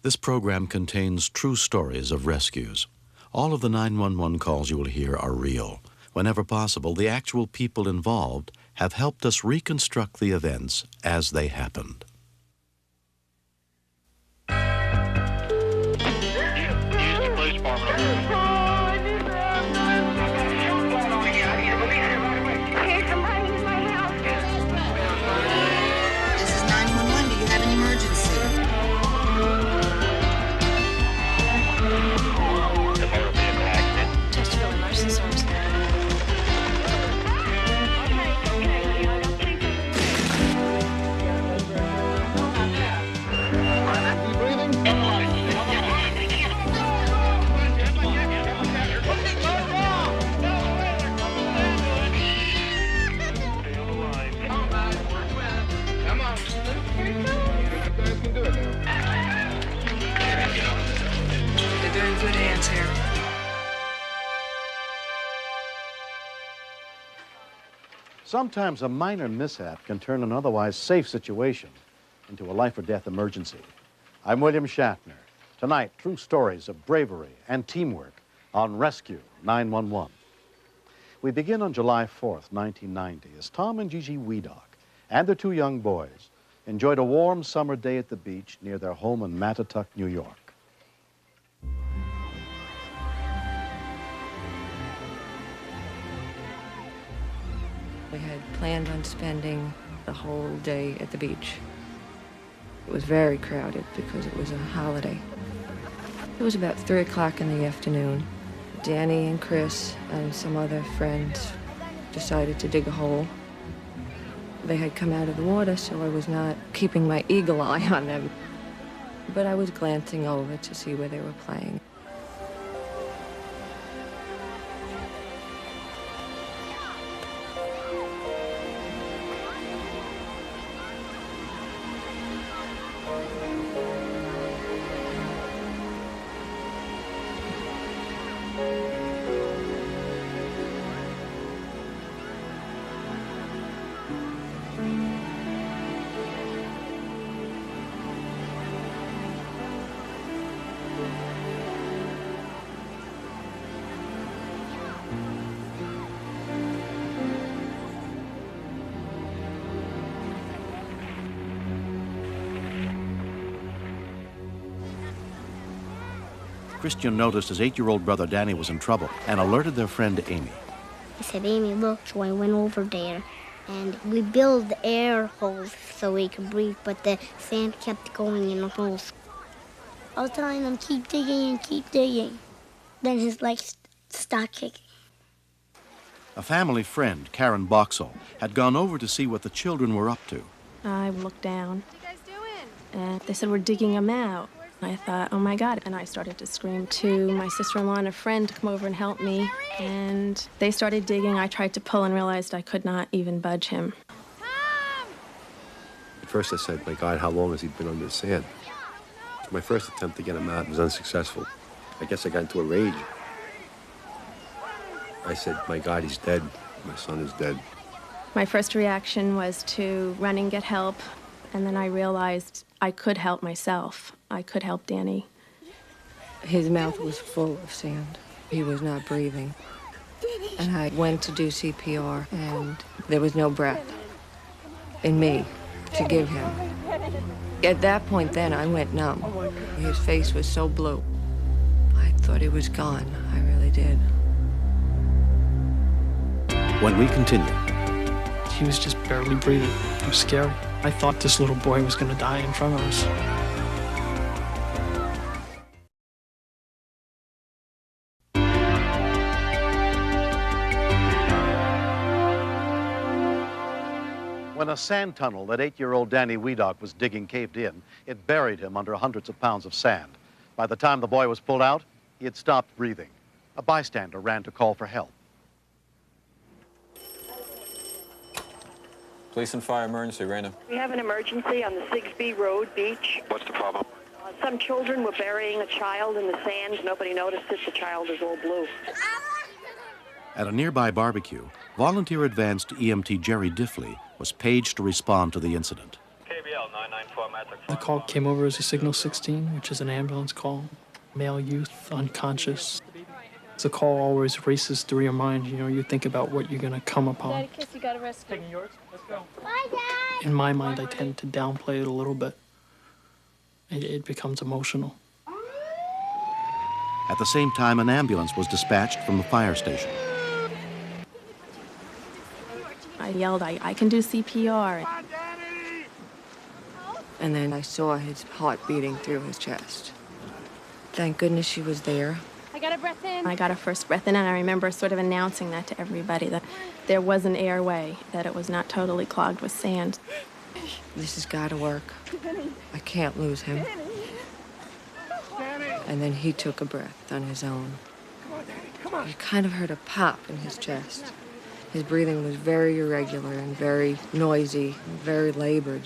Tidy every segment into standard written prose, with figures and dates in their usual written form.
This program contains true stories of rescues. All of the 911 calls you will hear are real. Whenever possible, the actual people involved have helped us reconstruct the events as they happened. Sometimes a minor mishap can turn an otherwise safe situation into a life-or-death emergency. I'm William Shatner. Tonight, true stories of bravery and teamwork on Rescue 911. We begin on July 4th, 1990, as Tom and Gigi Wiedock and their two young boys enjoyed a warm summer day at the beach near their home in Mattituck, New York. We had planned on spending the whole day at the beach. It was very crowded because it was a holiday. It was about 3 o'clock in the afternoon. Danny and Chris and some other friends decided to dig a hole. They had come out of the water, so I was not keeping my eagle eye on them. But I was glancing over to see where they were playing. Christian noticed his 8-year-old brother Danny was in trouble and alerted their friend Amy. He said, "Amy, look." So I went over there, and we built air holes so we could breathe, but the sand kept going in the holes. I was telling him, keep digging and keep digging. Then his legs stopped kicking. A family friend, Karen Boxall, had gone over to see what the children were up to. I looked down. What are you guys doing? And they said, "We're digging them out." I thought, oh my God, and I started to scream to my sister-in-law and a friend to come over and help me, and they started digging. I tried to pull and realized I could not even budge him. At first I said, my God, how long has he been under the sand? My first attempt to get him out was unsuccessful. I guess I got into a rage. I said, my God, he's dead. My son is dead. My first reaction was to run and get help, and then I realized I could help myself. I could help Danny. His mouth was full of sand. He was not breathing. And I went to do CPR, and there was no breath in me to give him. At that point then, I went numb. His face was so blue. I thought he was gone. I really did. When we continue. He was just barely breathing. It was scary. I thought this little boy was going to die in front of us. When a sand tunnel that 8-year-old Danny Wiedock was digging caved in, it buried him under hundreds of pounds of sand. By the time the boy was pulled out, he had stopped breathing. A bystander ran to call for help. Police and fire emergency, Raina. We have an emergency on the Sigsbee Road beach. What's the problem? Some children were burying a child in the sand. Nobody noticed it. The child is all blue. At a nearby barbecue, volunteer advanced EMT Jerry Diffley was paged to respond to the incident. KBL The call came over as a signal 16, which is an ambulance call. Male youth, unconscious. The call always races through your mind. You know, you think about what you're going to come upon. Daddy, kiss, you got a rescue. Taking yours? Let's go. Bye, Dad. In my mind, I tend to downplay it a little bit. It becomes emotional. At the same time, an ambulance was dispatched from the fire station. I yelled, I can do CPR. And then I saw his heart beating through his chest. Thank goodness she was there. I got a breath in. I got a first breath in, and I remember sort of announcing that to everybody, that there was an airway, that it was not totally clogged with sand. This has got to work. I can't lose him. And then he took a breath on his own. You kind of heard a pop in his chest. His breathing was very irregular and very noisy, and very labored.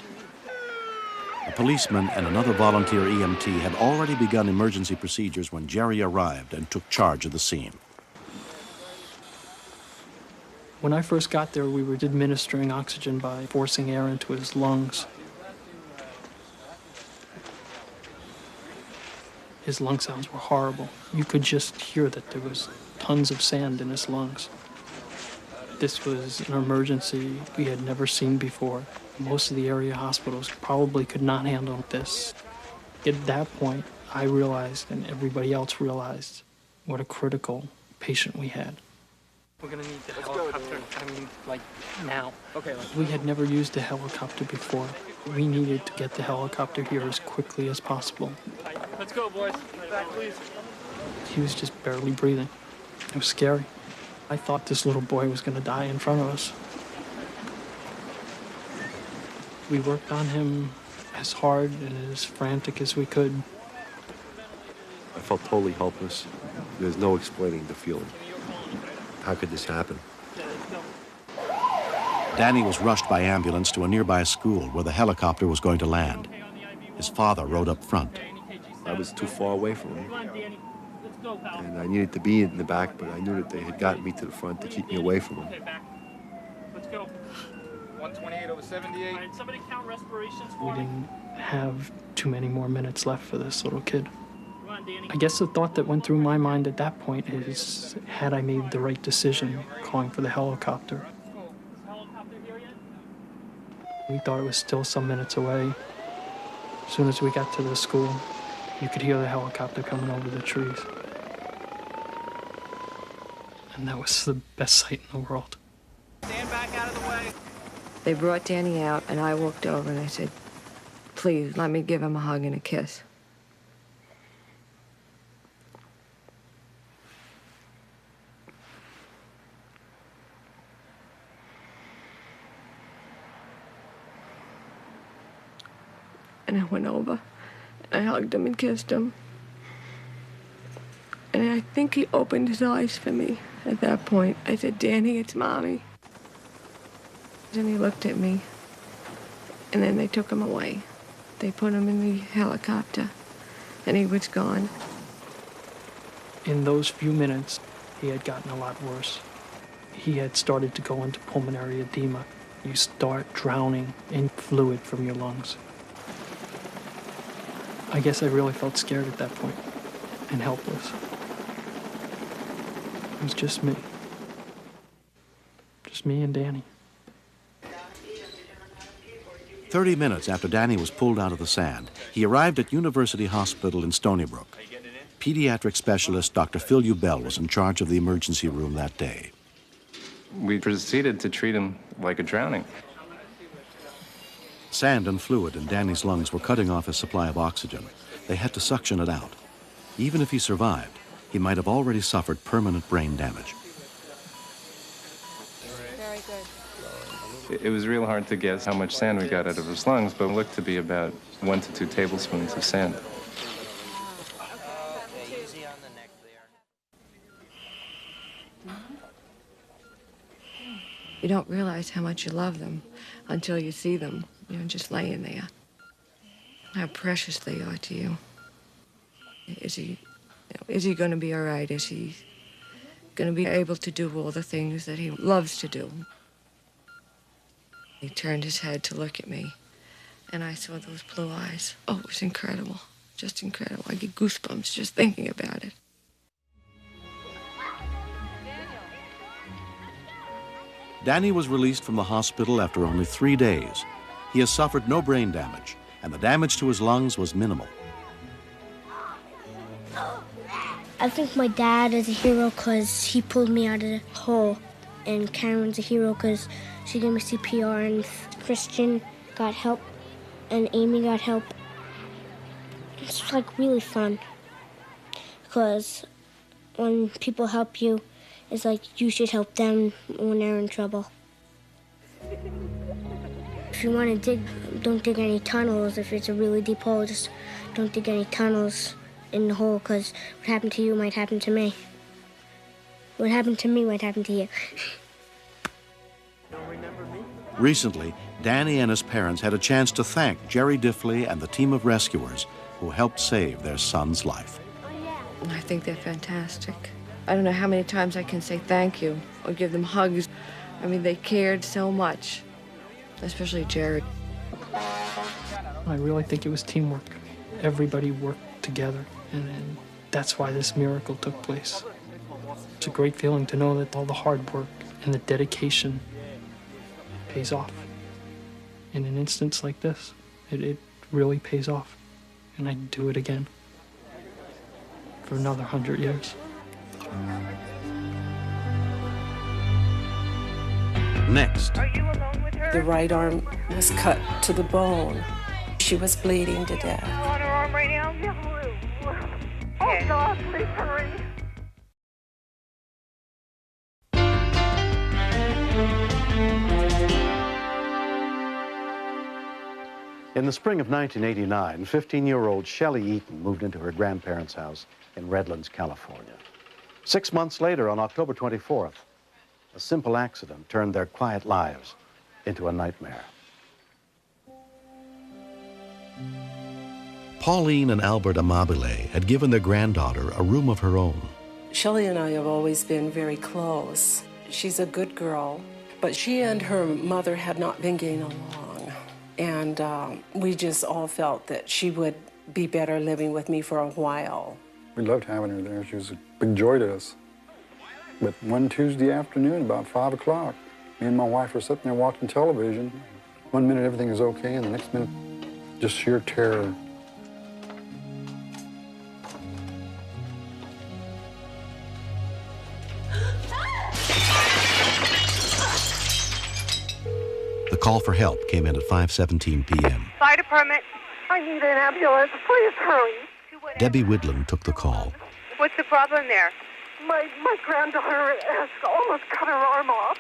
A policeman and another volunteer EMT had already begun emergency procedures when Jerry arrived and took charge of the scene. When I first got there, we were administering oxygen by forcing air into his lungs. His lung sounds were horrible. You could just hear that there was tons of sand in his lungs. This was an emergency we had never seen before. Most of the area hospitals probably could not handle this. At that point, I realized, and everybody else realized, what a critical patient we had. We're gonna need the helicopter, like now. Okay. We had never used a helicopter before. We needed to get the helicopter here as quickly as possible. Let's go, boys. Back, please. He was just barely breathing. It was scary. I thought this little boy was gonna die in front of us. We worked on him as hard and as frantic as we could. I felt totally helpless. There's no explaining the feeling. How could this happen? Danny was rushed by ambulance to a nearby school where the helicopter was going to land. His father rode up front. I was too far away from him. And I needed to be in the back, but I knew that they had gotten me to the front to keep me away from him. Let's go. 128 over 78. All right, somebody count respirations We for me. didn't have too many more minutes left for this little kid. Come on, Danny. I guess the thought that went through my mind at that point is, had I made the right decision calling for the helicopter? Helicopter here yet? We thought it was still some minutes away. As soon as we got to the school, you could hear the helicopter coming over the trees. And that was the best sight in the world. Stand back out of the way. They brought Danny out, and I walked over and I said, please, let me give him a hug and a kiss. And I went over, and I hugged him and kissed him. And I think he opened his eyes for me at that point. I said, Danny, it's Mommy. And he looked at me, and then they took him away. They put him in the helicopter, and he was gone. In those few minutes, he had gotten a lot worse. He had started to go into pulmonary edema. You start drowning in fluid from your lungs. I guess I really felt scared at that point, and helpless. It was just me. Just me and Danny. 30 minutes after Danny was pulled out of the sand, he arrived at University Hospital in Stony Brook. Pediatric specialist Dr. Phil Ubell was in charge of the emergency room that day. We proceeded to treat him like a drowning. Sand and fluid in Danny's lungs were cutting off his supply of oxygen. They had to suction it out. Even if he survived, he might have already suffered permanent brain damage. Very good. It was real hard to guess how much sand we got out of his lungs, but it looked to be about 1 to 2 tablespoons of sand. You don't realize how much you love them until you see them, just laying there. How precious they are to you. Is he going to be all right? Is he going to be able to do all the things that he loves to do? He turned his head to look at me, and I saw those blue eyes. Oh, it was incredible. Just incredible. I get goosebumps just thinking about it. Danny was released from the hospital after only 3 days. He has suffered no brain damage, and the damage to his lungs was minimal. I think my dad is a hero because he pulled me out of the hole. And Karen's a hero because she gave me CPR, and Christian got help, and Amy got help. It's like really fun because when people help you, it's like you should help them when they're in trouble. If you want to dig, don't dig any tunnels. If it's a really deep hole, just don't dig any tunnels in the hole, because what happened to you might happen to me. What happened to me might happen to you. Recently, Danny and his parents had a chance to thank Jerry Diffley and the team of rescuers who helped save their son's life. I think they're fantastic. I don't know how many times I can say thank you or give them hugs. I mean, they cared so much, especially Jerry. I really think it was teamwork. Everybody worked together, and that's why this miracle took place. It's a great feeling to know that all the hard work and the dedication pays off. In an instance like this, it really pays off. And I'd do it again for another 100 years. Next, the right arm was cut to the bone. She was bleeding to death. On her arm right now? Oh, God, please hurry. in the spring of 1989, 15-year-old Shelley Eaton moved into her grandparents' house in Redlands, California. 6 months later, on October 24th, a simple accident turned their quiet lives into a nightmare. Pauline and Albert Amabile had given their granddaughter a room of her own. Shelley and I have always been very close. She's a good girl, but she and her mother had not been getting along. And we just all felt that she would be better living with me for a while. We loved having her there. She was a big joy to us. But one Tuesday afternoon, about 5 o'clock, me and my wife were sitting there watching television. One minute everything is okay, and the next minute, just sheer terror. The call for help came in at 5:17 p.m. Fire department, I need an ambulance. Please hurry. Debbie Widlam took the call. What's the problem there? My granddaughter has almost cut her arm off.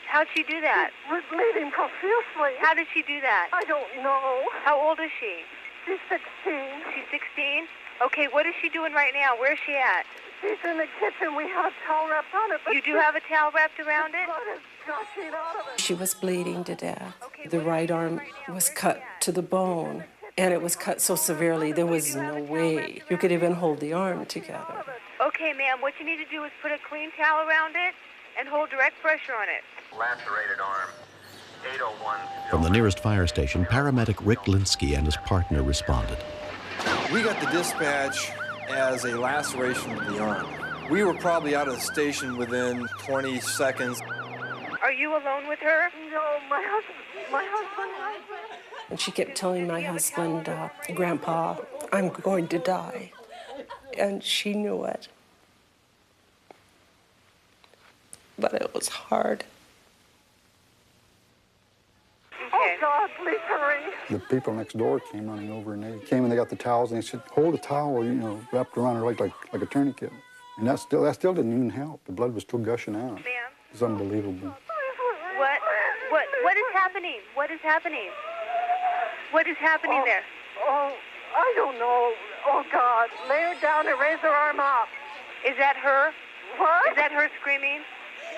How'd she do that? We're bleeding profusely. How did she do that? I don't know. How old is she? She's 16. She's 16? Okay, what is she doing right now? Where's she at? She's in the kitchen. We have a towel wrapped on it. But you do have a towel wrapped around it? Blood is gushing out of it. She was bleeding to death. The right arm was cut to the bone, and it was cut so severely there was no way you could even hold the arm together. Okay, ma'am, what you need to do is put a clean towel around it and hold direct pressure on it. Lacerated arm, 801. From the nearest fire station, paramedic Rick Linsky and his partner responded. We got the dispatch as a laceration of the arm. We were probably out of the station within 20 seconds. Are you alone with her? No, my husband. And she kept telling my husband, Grandpa, I'm going to die. And she knew it. But it was hard. Oh, God, please hurry. The people next door came running over, and they came and they got the towels, and they said, hold a towel, wrapped around her like a tourniquet. And that still didn't even help. The blood was still gushing out. Ma'am? It was unbelievable. What is happening? What is happening? What is happening there? Oh, I don't know. Oh, God. Lay her down and raise her arm up. Is that her? What? Is that her screaming?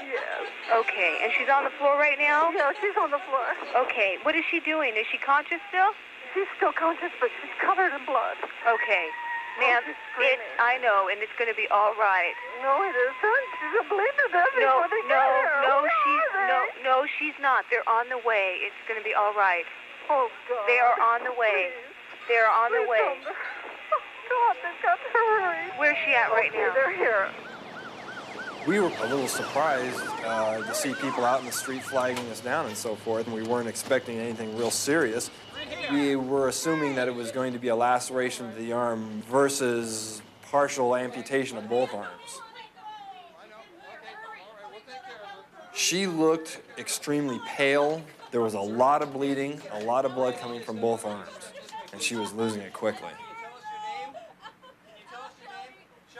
Yes. Okay. And she's on the floor right now? Yeah, she's on the floor. Okay. What is she doing? Is she conscious still? She's still conscious, but she's covered in blood. Okay. Ma'am, I know, and it's going to be all right. No, it isn't. She's a bleeding to death before they get her. No, she's not. They're on the way. It's going to be all right. Oh, God. They are on the way. They are on the way. God, they've got to hurry. Where's she at right now? They're here. We were a little surprised to see people out in the street flagging us down and so forth, and we weren't expecting anything real serious. We were assuming that it was going to be a laceration of the arm versus partial amputation of both arms. She looked extremely pale. There was a lot of bleeding, a lot of blood coming from both arms, and she was losing it quickly.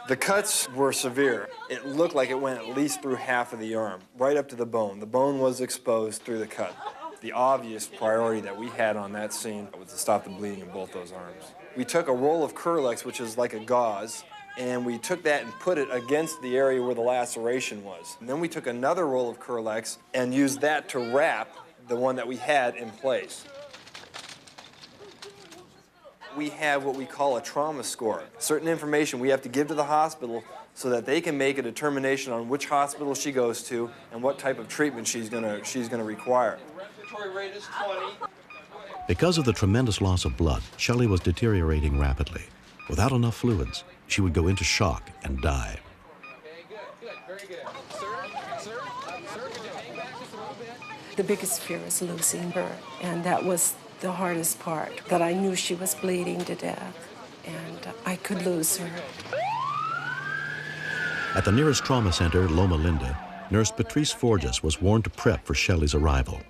The cuts were severe. It looked like it went at least through half of the arm, right up to the bone. The bone was exposed through the cut. The obvious priority that we had on that scene was to stop the bleeding in both those arms. We took a roll of Curlex, which is like a gauze, and we took that and put it against the area where the laceration was. And then we took another roll of Curlex and used that to wrap the one that we had in place. We have what we call a trauma score. Certain information we have to give to the hospital so that they can make a determination on which hospital she goes to and what type of treatment she's gonna require. Respiratory rate is 20. Because of the tremendous loss of blood, Shelley was deteriorating rapidly. Without enough fluids, she would go into shock and die. Very good. Sir, could you hang back just a little bit? The biggest fear was losing her, and that was the hardest part, that I knew she was bleeding to death, and I could lose her. At the nearest trauma center, Loma Linda, nurse Patrice Forges was warned to prep for Shelley's arrival.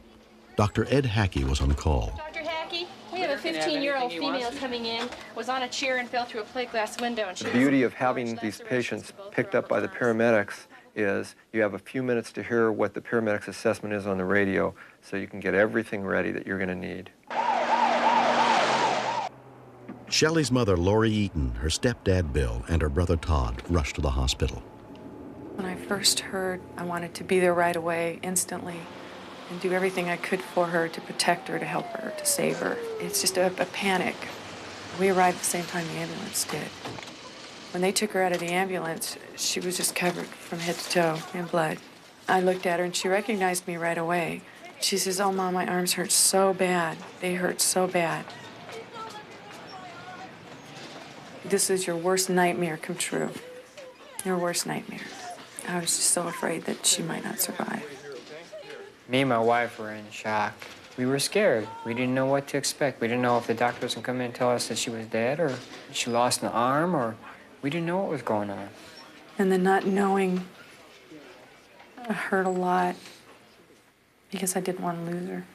Dr. Ed Hackey was on call. Dr. Hackey, we have a 15-year-old female coming in, was on a chair and fell through a plate glass window. And The beauty of having these patients picked up by the paramedics is you have a few minutes to hear what the paramedics' assessment is on the radio, so you can get everything ready that you're going to need. Shelley's mother, Lori Eaton, her stepdad, Bill, and her brother, Todd, rushed to the hospital. When I first heard, I wanted to be there right away, instantly, and do everything I could for her, to protect her, to help her, to save her. It's just a panic. We arrived at the same time the ambulance did. When they took her out of the ambulance, she was just covered from head to toe in blood. I looked at her and she recognized me right away. She says, "Oh, Mom, my arms hurt so bad. They hurt so bad. This is your worst nightmare come true. Your worst nightmare." I was just so afraid that she might not survive. Me and my wife were in shock. We were scared. We didn't know what to expect. We didn't know if the doctor was going to come in and tell us that she was dead or she lost an arm, or we didn't know what was going on. And the not knowing hurt a lot because I didn't want to lose her.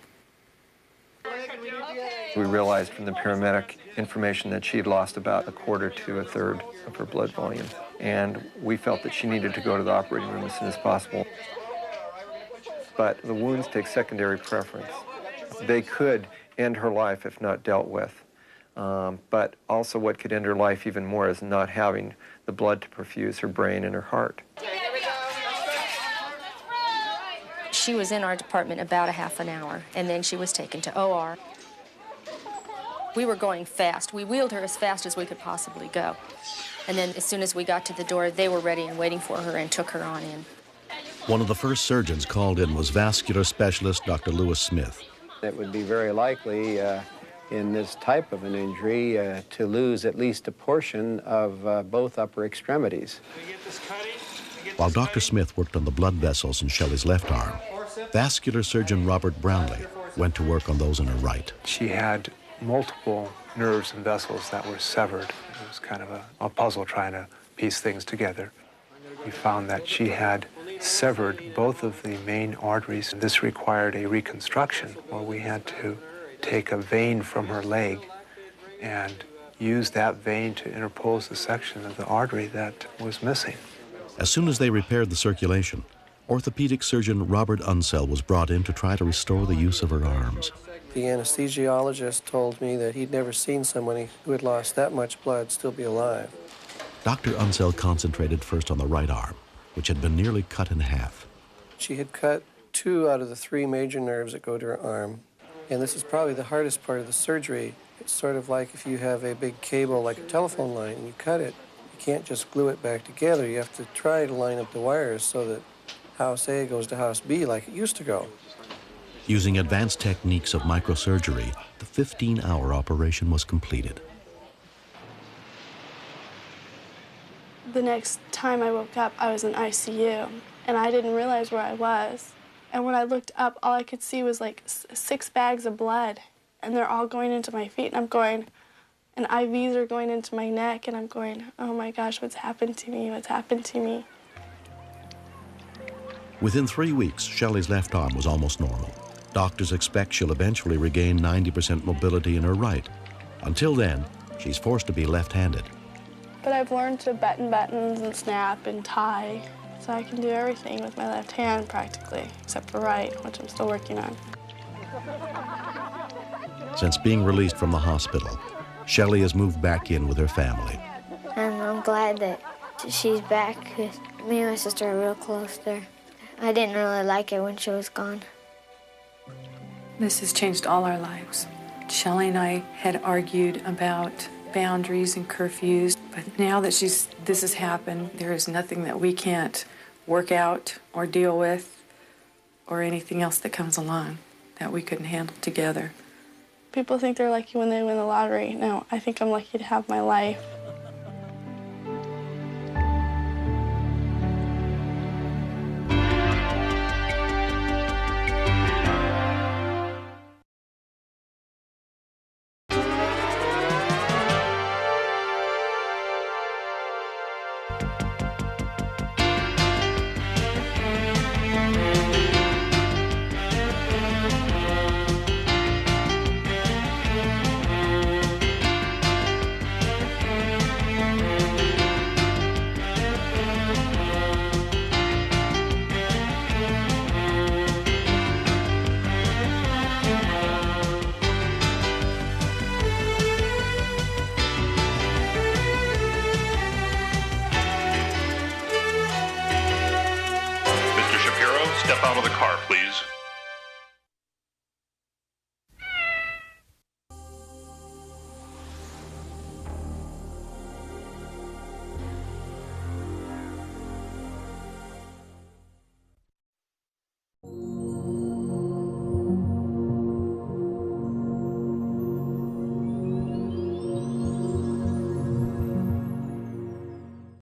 We realized from the paramedic information that she had lost about a quarter to a third of her blood volume, and we felt that she needed to go to the operating room as soon as possible. But the wounds take secondary preference. They could end her life if not dealt with. But also what could end her life even more is not having the blood to perfuse her brain and her heart. She was in our department about a half an hour, and then she was taken to OR. We were going fast. We wheeled her as fast as we could possibly go. And then as soon as we got to the door, they were ready and waiting for her and took her on in. One of the first surgeons called in was vascular specialist Dr. Lewis Smith. It would be very likely in this type of an injury to lose at least a portion of both upper extremities. While Dr. Smith worked on the blood vessels in Shelley's left arm, vascular surgeon Robert Brownlee went to work on those in her right. She had multiple nerves and vessels that were severed. It was kind of a puzzle trying to piece things together. We found that she had severed both of the main arteries. This required a reconstruction where we had to take a vein from her leg and use that vein to interpose the section of the artery that was missing. As soon as they repaired the circulation, orthopedic surgeon Robert Unseld was brought in to try to restore the use of her arms. The anesthesiologist told me that he'd never seen somebody who had lost that much blood still be alive. Dr. Unseld concentrated first on the right arm, which had been nearly cut in half. She had cut 2 out of the 3 major nerves that go to her arm. And this is probably the hardest part of the surgery. It's sort of like if you have a big cable like a telephone line and you cut it, you can't just glue it back together. You have to try to line up the wires so that house A goes to house B like it used to go. Using advanced techniques of microsurgery, the 15-hour operation was completed. The next time I woke up, I was in ICU, and I didn't realize where I was. And when I looked up, all I could see was like 6 bags of blood, and they're all going into my feet, and I'm going, and IVs are going into my neck, and I'm going, oh my gosh, what's happened to me? What's happened to me? Within 3 weeks, Shelley's left arm was almost normal. Doctors expect she'll eventually regain 90% mobility in her right. Until then, she's forced to be left-handed. But I've learned to button buttons and snap and tie, so I can do everything with my left hand practically, except for right, which I'm still working on. Since being released from the hospital, Shelley has moved back in with her family. And I'm glad that she's back, because me and my sister are real close there. I didn't really like it when she was gone. This has changed all our lives. Shelley and I had argued about boundaries and curfews, but now that this has happened, there is nothing that we can't work out or deal with or anything else that comes along that we couldn't handle together. People think they're lucky when they win the lottery. No, I think I'm lucky to have my life. Step out of the car, please.